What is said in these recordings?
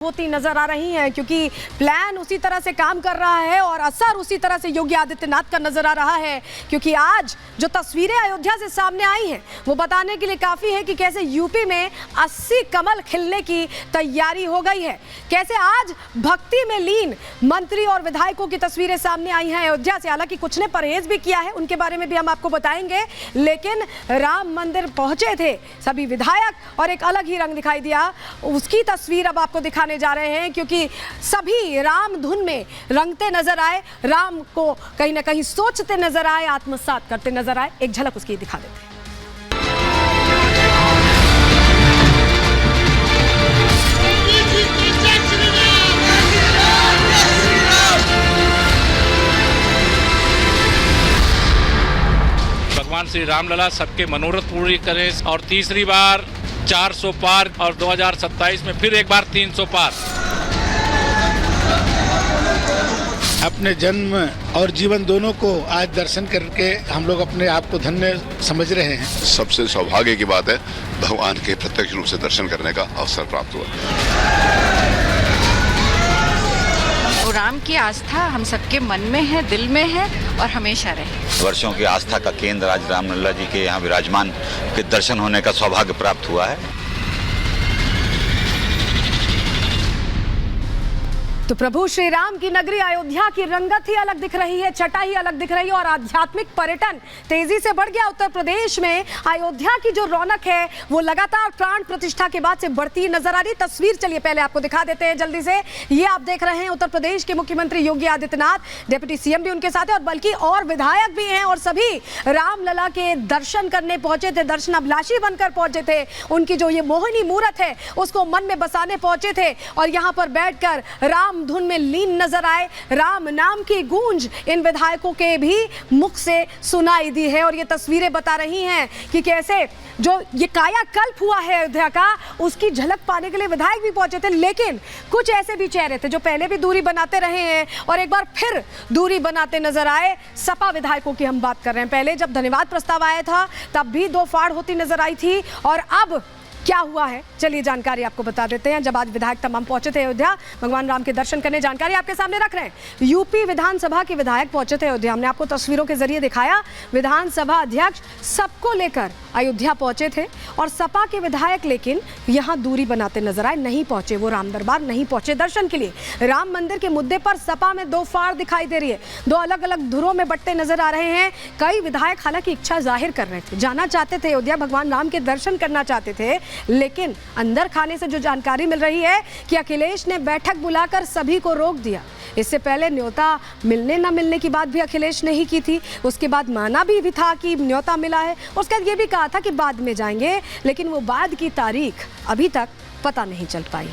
होती नजर आ रही हैं क्योंकि प्लान उसी तरह से काम कर रहा है और असर उसी तरह से योगी आदित्यनाथ का नजर आ रहा है। क्योंकि आज जो तस्वीरें अयोध्या से सामने आई हैं वो बताने के लिए काफी है कि कैसे यूपी में 80 कमल खिलने की तैयारी हो गई है। कैसे आज भक्ति में लीन मंत्री और विधायकों की तस्वीरें सामने आई हैं अयोध्या से। हालांकि कुछ ने परहेज भी किया है, उनके बारे में भी हम आपको बताएंगे, लेकिन राम मंदिर पहुंचे थे सभी विधायक और एक अलग ही रंग दिखाई दिया। उसकी तस्वीर अब आपको दिखाने जा रहे हैं क्योंकि सभी राम धुन में रंगते नजर आए, राम को कहीं ना कहीं सोचते नजर आए, आत्मसात करते नजर आए। एक झलक उसकी दिखा देते हैं। भगवान श्री रामलला सबके मनोरथ पूरी करें और तीसरी बार 400 पार और 2027 में फिर एक बार 300 पार। अपने जन्म और जीवन दोनों को आज दर्शन करके हम लोग अपने आप को धन्य समझ रहे हैं। सबसे सौभाग्य की बात है, भगवान के प्रत्यक्ष रूप से दर्शन करने का अवसर प्राप्त हुआ। तो राम की आस्था हम सबके मन में है, दिल में है और हमेशा रहे। वर्षों की आस्था का केंद्र आज रामलला जी के यहाँ विराजमान के दर्शन होने का सौभाग्य प्राप्त हुआ है। तो प्रभु श्री राम की नगरी अयोध्या की रंगत ही अलग दिख रही है, छटा ही अलग दिख रही है और आध्यात्मिक पर्यटन तेजी से बढ़ गया। उत्तर प्रदेश में अयोध्या की जो रौनक है वो लगातार प्राण प्रतिष्ठा के बाद से बढ़ती नजर आ रही। तस्वीर चलिए पहले आपको दिखा देते हैं जल्दी से। ये आप देख रहे हैं उत्तर प्रदेश के मुख्यमंत्री योगी आदित्यनाथ, डिप्टी सीएम भी उनके साथ है और बल्कि और विधायक भी हैं और सभी रामलला के दर्शन करने पहुंचे थे, दर्शनाभिलाषी बनकर पहुंचे थे। उनकी जो ये मोहिनी मूरत है उसको मन में बसाने पहुंचे थे और यहाँ पर बैठकर राम धुन में लीन नजर आए। राम नाम की गूंज इन विधायकों के भी मुख से सुनाई दी है और ये तस्वीरें बता रही हैं कि कैसे जो ये कायाकल्प हुआ है अयोध्या का उसकी झलक पाने के लिए विधायक भी पहुंचे थे। लेकिन कुछ ऐसे भी चेहरे थे जो पहले भी दूरी बनाते रहे हैं और एक बार फिर दूरी बनाते नजर आए। सपा विधायकों की हम बात कर रहे हैं। पहले जब धन्यवाद प्रस्ताव आया था तब भी दो फाड़ होती नजर आई थी और अब क्या हुआ है चलिए जानकारी आपको बता देते हैं। जब आज विधायक तमाम पहुंचे थे अयोध्या भगवान राम के दर्शन करने, जानकारी आपके सामने रख रहे हैं। यूपी विधानसभा के विधायक पहुंचे थे अयोध्या, हमने आपको तस्वीरों के जरिए दिखाया। विधानसभा अध्यक्ष सबको लेकर अयोध्या पहुंचे थे और सपा के विधायक लेकिन यहां दूरी बनाते नजर आए, नहीं पहुंचे, वो राम दरबार नहीं पहुंचे दर्शन के लिए। राम मंदिर के मुद्दे पर सपा में दो फाड़ दिखाई दे रही है, दो अलग अलग धुरों में बंटते नजर आ रहे हैं। कई विधायक हालांकि इच्छा जाहिर कर रहे थे, जाना चाहते थे अयोध्या, भगवान राम के दर्शन करना चाहते थे, लेकिन अंदर खाने से जो जानकारी मिल रही है कि अखिलेश ने बैठक बुलाकर सभी को रोक दिया। इससे पहले न्योता मिलने ना मिलने की बात भी अखिलेश ने ही की थी, उसके बाद माना भी था कि न्योता मिला है, उसके बाद ये भी कहा था कि बाद में जाएंगे, लेकिन वो बाद की तारीख अभी तक पता नहीं चल पाई।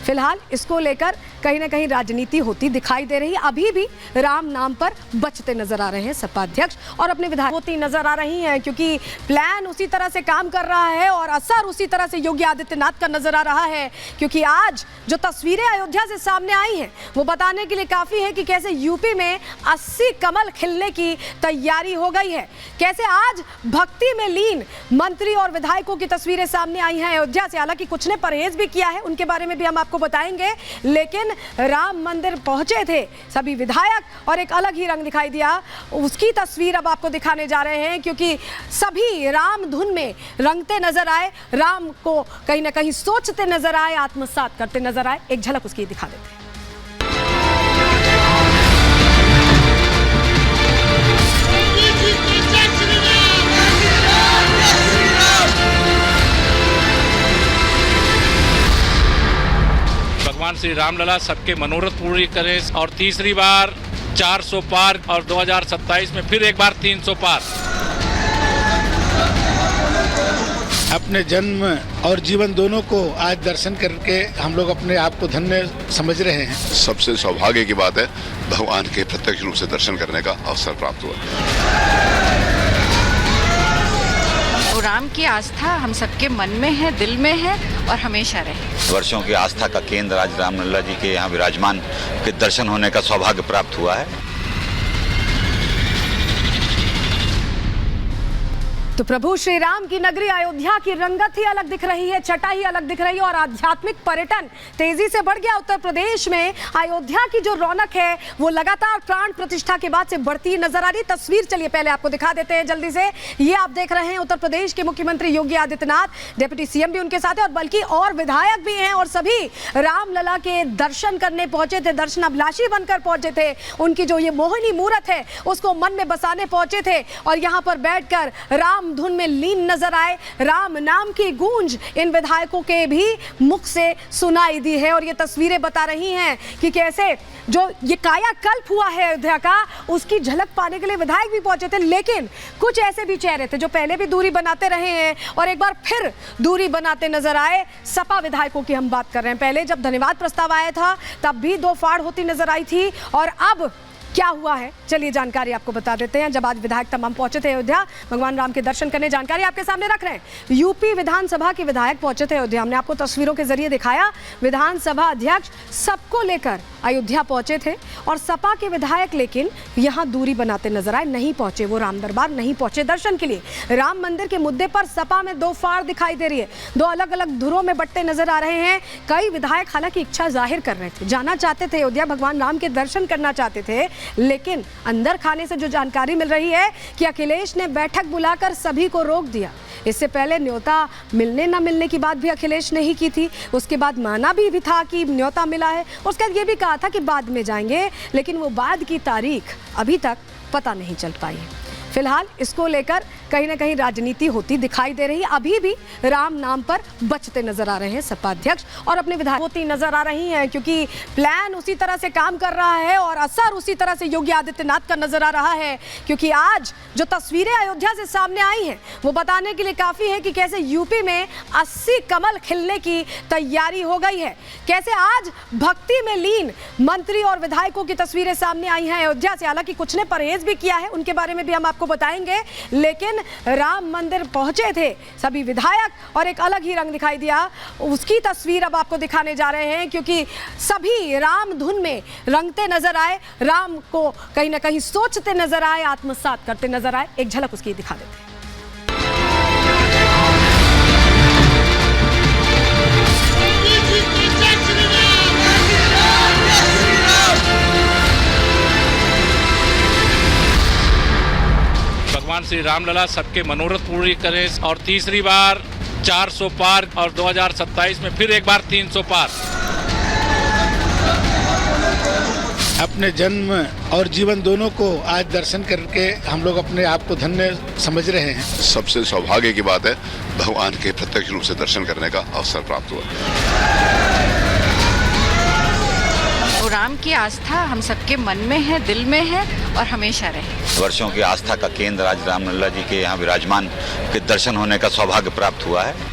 फिलहाल इसको लेकर कहीं ना कहीं राजनीति होती दिखाई दे रही है। अभी भी राम नाम पर बचते नजर आ रहे हैं सपा अध्यक्ष और अपने विधायक होती नजर आ रही हैं क्योंकि प्लान उसी तरह से काम कर रहा है और असर उसी तरह से योगी आदित्यनाथ का नजर आ रहा है। क्योंकि आज जो तस्वीरें अयोध्या से सामने आई हैं वो बताने के लिए काफी है कि कैसे यूपी में 80 कमल खिलने की तैयारी हो गई है। कैसे आज भक्ति में लीन मंत्री और विधायकों की तस्वीरें सामने आई हैं अयोध्या से। हालांकि कुछ ने परहेज भी किया है, उनके बारे में भी हम आपको बताएंगे, लेकिन राम मंदिर पहुंचे थे सभी विधायक और एक अलग ही रंग दिखाई दिया। उसकी तस्वीर अब आपको दिखाने जा रहे हैं क्योंकि सभी राम धुन में रंगते नजर आए, राम को कहीं ना कहीं सोचते नजर आए, आत्मसात करते नजर आए। एक झलक उसकी दिखा देते हैं। भगवान श्री रामलला सबके मनोरथ पूरी करें और तीसरी बार 400 पार और 2027 में फिर एक बार 300 पार। अपने जन्म और जीवन दोनों को आज दर्शन करके हम लोग अपने आप को धन्य समझ रहे हैं। सबसे सौभाग्य की बात है, भगवान के प्रत्यक्ष रूप से दर्शन करने का अवसर प्राप्त हुआ। तो राम की आस्था हम सबके मन में है, दिल में है और हमेशा रहे। वर्षों की आस्था का केंद्र आज रामलला जी के यहाँ विराजमान के दर्शन होने का सौभाग्य प्राप्त हुआ है। तो प्रभु श्री राम की नगरी अयोध्या की रंगत ही अलग दिख रही है, छटा ही अलग दिख रही है और आध्यात्मिक पर्यटन तेजी से बढ़ गया। उत्तर प्रदेश में अयोध्या की जो रौनक है वो लगातार प्राण प्रतिष्ठा के बाद से बढ़ती नजर आ रही। तस्वीर चलिए पहले आपको दिखा देते हैं जल्दी से। ये आप देख रहे हैं उत्तर प्रदेश के मुख्यमंत्री योगी आदित्यनाथ, डिप्टी सीएम भी उनके साथ है और बल्कि और विधायक भी हैं और सभी रामलला के दर्शन करने पहुंचे थे, दर्शनाभिलाषी बनकर पहुंचे थे। उनकी जो ये मोहिनी मूरत है उसको मन में बसाने पहुंचे थे और यहाँ पर बैठकर राम धुन में लीन नजर आए। राम नाम की गूंज इन विधायकों के भी मुख से सुनाई दी है और ये तस्वीरें बता रही हैं कि कैसे जो ये कायाकल्प हुआ है अयोध्या का उसकी झलक पाने के लिए विधायक भी पहुंचे थे। लेकिन कुछ ऐसे भी चेहरे थे जो पहले भी दूरी बनाते रहे हैं और एक बार फिर दूरी बनाते नजर आए। सपा विधायकों की हम बात कर रहे हैं। पहले जब धन्यवाद प्रस्ताव आया था तब भी दो फाड़ होती नजर आई थी और अब क्या हुआ है चलिए जानकारी आपको बता देते हैं। जब आज विधायक तमाम पहुंचे थे अयोध्या भगवान राम के दर्शन करने, जानकारी आपके सामने रख रहे हैं। यूपी विधानसभा के विधायक पहुंचे थे अयोध्या, हमने आपको तस्वीरों के जरिए दिखाया। विधानसभा अध्यक्ष सबको लेकर अयोध्या पहुंचे थे और सपा के विधायक लेकिन यहां दूरी बनाते नजर आए, नहीं पहुंचे, वो राम दरबार नहीं पहुंचे दर्शन के लिए। राम मंदिर के मुद्दे पर सपा में दो फाड़ दिखाई दे रही है, दो अलग अलग धुरों में बंटते नजर आ रहे हैं। कई विधायक हालांकि इच्छा जाहिर कर रहे थे, जाना चाहते थे अयोध्या, भगवान राम के दर्शन करना चाहते थे, लेकिन अंदर खाने से जो जानकारी मिल रही है कि अखिलेश ने बैठक बुलाकर सभी को रोक दिया। इससे पहले न्योता मिलने न मिलने की बात भी अखिलेश ने ही की थी, उसके बाद माना भी था कि न्योता मिला है, उसके बाद ये भी कहा था कि बाद में जाएंगे, लेकिन वो बाद की तारीख अभी तक पता नहीं चल पाई है। फिलहाल इसको लेकर कहीं ना कहीं राजनीति होती दिखाई दे रही है। अभी भी राम नाम पर बचते नजर आ रहे हैं सपा अध्यक्ष और अपने विधायक होती नजर आ रही हैं, क्योंकि प्लान उसी तरह से काम कर रहा है और असर उसी तरह से योगी आदित्यनाथ का नजर आ रहा है। क्योंकि आज जो तस्वीरें अयोध्या से सामने आई हैं वो बताने के लिए काफी है कि कैसे यूपी में 80 कमल खिलने की तैयारी हो गई है, कैसे आज भक्ति में लीन मंत्री और विधायकों की तस्वीरें सामने आई हैं अयोध्या से। हालांकि कुछ ने परहेज भी किया है, उनके बारे में भी हम आपको बताएंगे, लेकिन राम मंदिर पहुंचे थे सभी विधायक और एक अलग ही रंग दिखाई दिया। उसकी तस्वीर अब आपको दिखाने जा रहे हैं, क्योंकि सभी राम धुन में रंगते नजर आए, राम को कहीं ना कहीं सोचते नजर आए, आत्मसात करते नजर आए। एक झलक उसकी दिखा देते हैं। भगवान श्री रामलला सबके मनोरथ पूरी करें और तीसरी बार 400 पार और 2027 में फिर एक बार 300 पार। अपने जन्म और जीवन दोनों को आज दर्शन करके हम लोग अपने आप को धन्य समझ रहे हैं। सबसे सौभाग्य की बात है भगवान के प्रत्यक्ष रूप से दर्शन करने का अवसर प्राप्त हुआ। राम की आस्था हम सबके मन में है, दिल में है और हमेशा रहे। वर्षों की आस्था का केंद्र आज रामलला जी के यहाँ विराजमान के दर्शन होने का सौभाग्य प्राप्त हुआ है।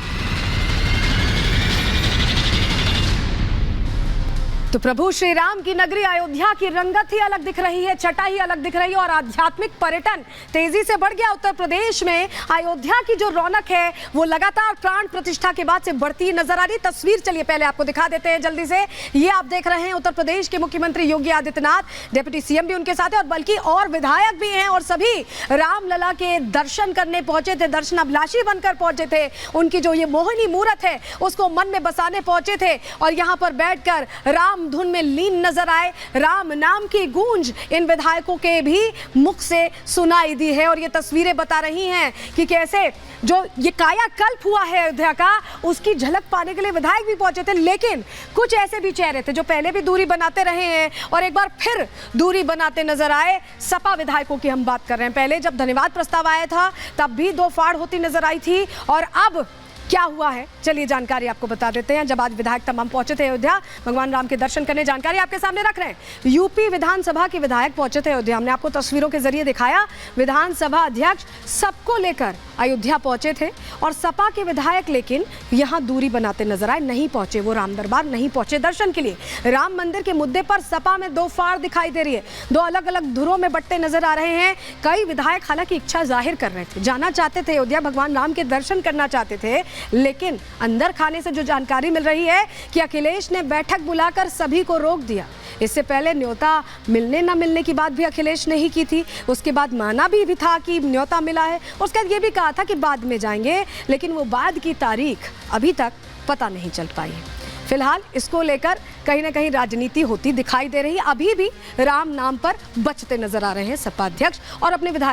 तो प्रभु श्री राम की नगरी अयोध्या की रंगत ही अलग दिख रही है, छटा ही अलग दिख रही है और आध्यात्मिक पर्यटन तेजी से बढ़ गया। उत्तर प्रदेश में अयोध्या की जो रौनक है वो लगातार प्राण प्रतिष्ठा के बाद से बढ़ती नजर आ रही। तस्वीर चलिए पहले आपको दिखा देते हैं जल्दी से। ये आप देख रहे हैं उत्तर प्रदेश के मुख्यमंत्री योगी आदित्यनाथ, डिप्टी सीएम भी उनके साथ है और बल्कि और विधायक भी हैं और सभी रामलला के दर्शन करने पहुंचे थे, दर्शनाभिलाषी बनकर पहुंचे थे। उनकी जो ये मोहिनी मूरत है उसको मन में बसाने पहुंचे थे और यहाँ पर बैठकर राम धुन में लीन नजर आए। राम नाम की गूंज इन विधायकों के भी मुख से सुनाई दी है और ये तस्वीरें बता रही हैं कि कैसे जो ये कायाकल्प हुआ है अयोध्या का उसकी झलक पाने के लिए विधायक भी पहुंचे थे। लेकिन कुछ ऐसे भी चेहरे थे जो पहले भी दूरी बनाते रहे हैं और एक बार फिर दूरी बनाते नजर आए। सपा विधायकों की हम बात कर रहे हैं। पहले जब धन्यवाद प्रस्ताव आया था तब भी दो फाड़ होती नजर आई थी और अब क्या हुआ है चलिए जानकारी आपको बता देते हैं। जब आज विधायक तमाम पहुंचे थे अयोध्या भगवान राम के दर्शन करने, जानकारी आपके सामने रख रहे हैं। यूपी विधानसभा के विधायक पहुंचे थे अयोध्या, हमने आपको तस्वीरों के जरिए दिखाया। विधानसभा अध्यक्ष सबको लेकर अयोध्या पहुंचे थे और सपा के विधायक लेकिन यहां दूरी बनाते नजर आए, नहीं पहुंचे, वो राम दरबार नहीं पहुंचे दर्शन के लिए। राम मंदिर के मुद्दे पर सपा में दो फाड़ दिखाई दे रही है, दो अलग अलग धुरों में बंटते नजर आ रहे हैं। कई विधायक हालांकि इच्छा जाहिर कर रहे थे, जाना चाहते थे अयोध्या, भगवान राम के दर्शन करना चाहते थे, लेकिन अंदर खाने से जो जानकारी मिल रही है कि अखिलेश ने बैठक बुलाकर सभी को रोक दिया। इससे पहले न्योता मिलने ना मिलने की बात भी अखिलेश ने ही की थी। उसके बाद माना भी था कि न्योता मिला है, उसके बाद ये भी कहा था कि बाद में जाएंगे, लेकिन वो बाद की तारीख अभी तक पता नहीं चल पाई है। फिलहाल इसको लेकर कहीं ना कहीं राजनीति होती दिखाई दे रही है। अभी भी राम नाम पर बचते नजर आ रहे हैं सपा अध्यक्ष और अपने विधायक।